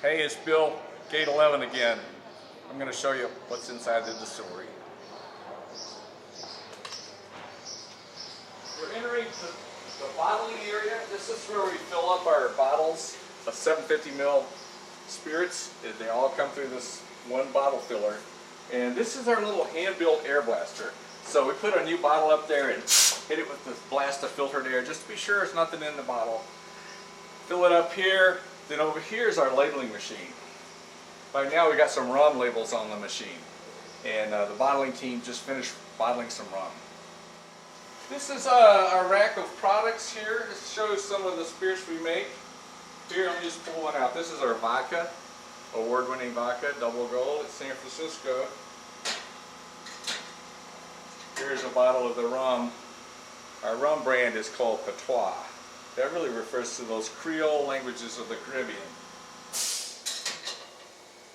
Hey, it's Bill, Gate 11 again. I'm going to show you what's inside the distillery. We're entering the bottling area. This is where we fill up our bottles of 750 ml spirits. They all come through this one bottle filler. And this is our little hand-built air blaster. So we put a new bottle up there and hit it with this blast of filtered air just to be sure there's nothing in the bottle. Fill it up here. Then over here is our labeling machine. By now we got some rum labels on the machine. And the bottling team just finished bottling some rum. This is our rack of products here. This shows some of the spirits we make. Here, let me just pull one out. This is our vodka, award-winning vodka, double gold at San Francisco. Here's a bottle of the rum. Our rum brand is called Patois. That really refers to those Creole languages of the Caribbean.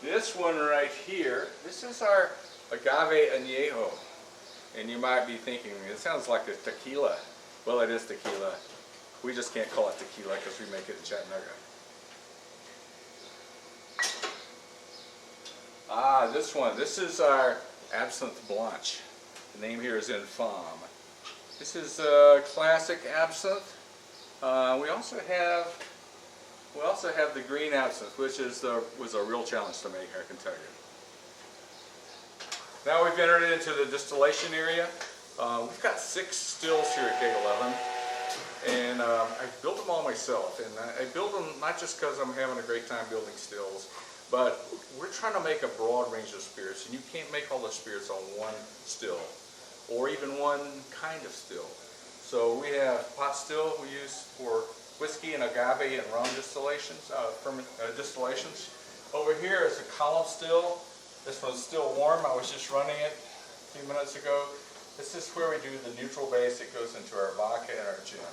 This one right here, this is our agave añejo. And you might be thinking, it sounds like a tequila. Well, it is tequila. We just can't call it tequila because we make it in Chattanooga. This one. This is our absinthe blanche. The name here is Infâme. This is a classic absinthe. We also have the green absinthe, which was a real challenge to make, I can tell you. Now we've entered into the distillation area. We've got 6 stills here at Gate 11, and I built them all myself. And I build them not just because I'm having a great time building stills, but we're trying to make a broad range of spirits, and you can't make all the spirits on one still, or even one kind of still. So we have pot still we use for whiskey and agave and rum distillations. Over here is a column still. This one's still warm. I was just running it a few minutes ago. This is where we do the neutral base that goes into our vodka and our gin.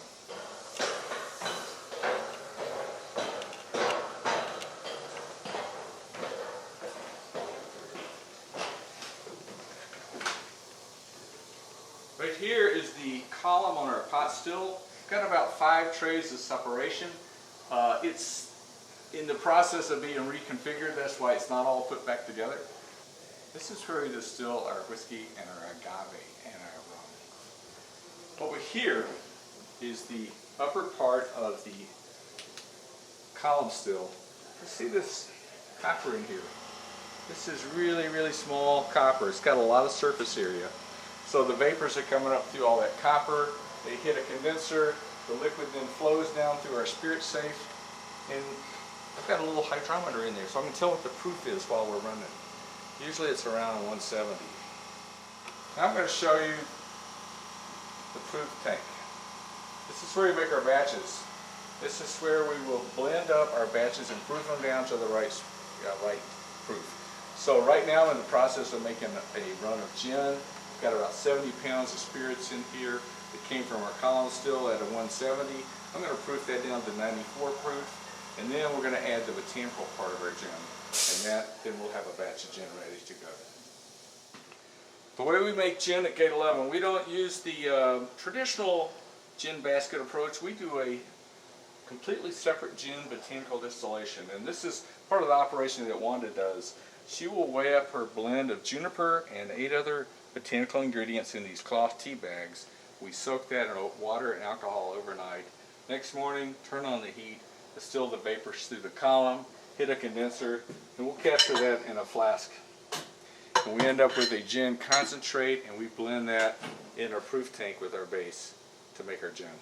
Right here is the column on our pot still. We've got about 5 trays of separation. It's in the process of being reconfigured. That's why it's not all put back together. This is where we distill our whiskey and our agave and our rum. Over here is the upper part of the column still. You see this copper in here. This is really, really small copper. It's got a lot of surface area. So the vapors are coming up through all that copper. They hit a condenser. The liquid then flows down through our spirit safe. And I've got a little hydrometer in there, so I can tell what the proof is while we're running. Usually it's around 170. Now I'm going to show you the proof tank. This is where we make our batches. This is where we will blend up our batches and proof them down to the right proof. So right now I'm in the process of making a run of gin. Got about 70 pounds of spirits in here that came from our column still at a 170. I'm going to proof that down to 94 proof, and then we're going to add the botanical part of our gin, and then we'll have a batch of gin ready to go. The way we make gin at Gate 11, we don't use the traditional gin basket approach. We do a completely separate gin botanical distillation, and this is part of the operation that Wanda does. She will weigh up her blend of juniper and 8 other botanical ingredients in these cloth tea bags. We soak that in water and alcohol overnight. Next morning, turn on the heat, distill the vapors through the column, hit a condenser, and we'll capture that in a flask. And we end up with a gin concentrate, and we blend that in our proof tank with our base to make our gin.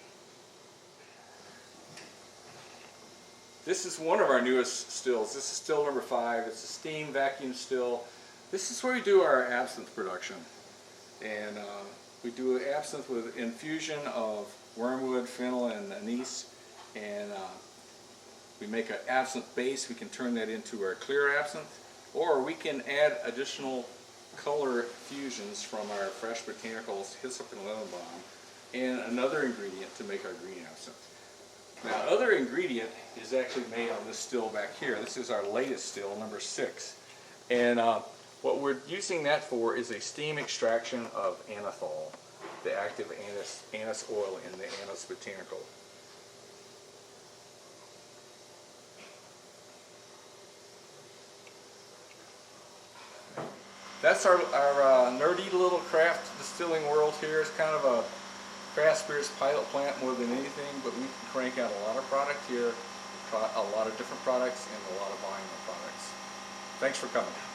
This is one of our newest stills. This is still number 5. It's a steam vacuum still. This is where we do our absinthe production. And we do absinthe with infusion of wormwood, fennel, and anise. And we make an absinthe base. We can turn that into our clear absinthe. Or we can add additional color fusions from our fresh botanicals, hyssop and lemon balm, and another ingredient to make our green absinthe. Now, other ingredient is actually made on this still back here. This is our latest still, number 6. And what we're using that for is a steam extraction of anethol, the active anise oil in the anise botanical. That's our nerdy little craft distilling world here. It's kind of a craft spirits pilot plant more than anything, but we can crank out a lot of product here, a lot of different products, and a lot of volume of products. Thanks for coming.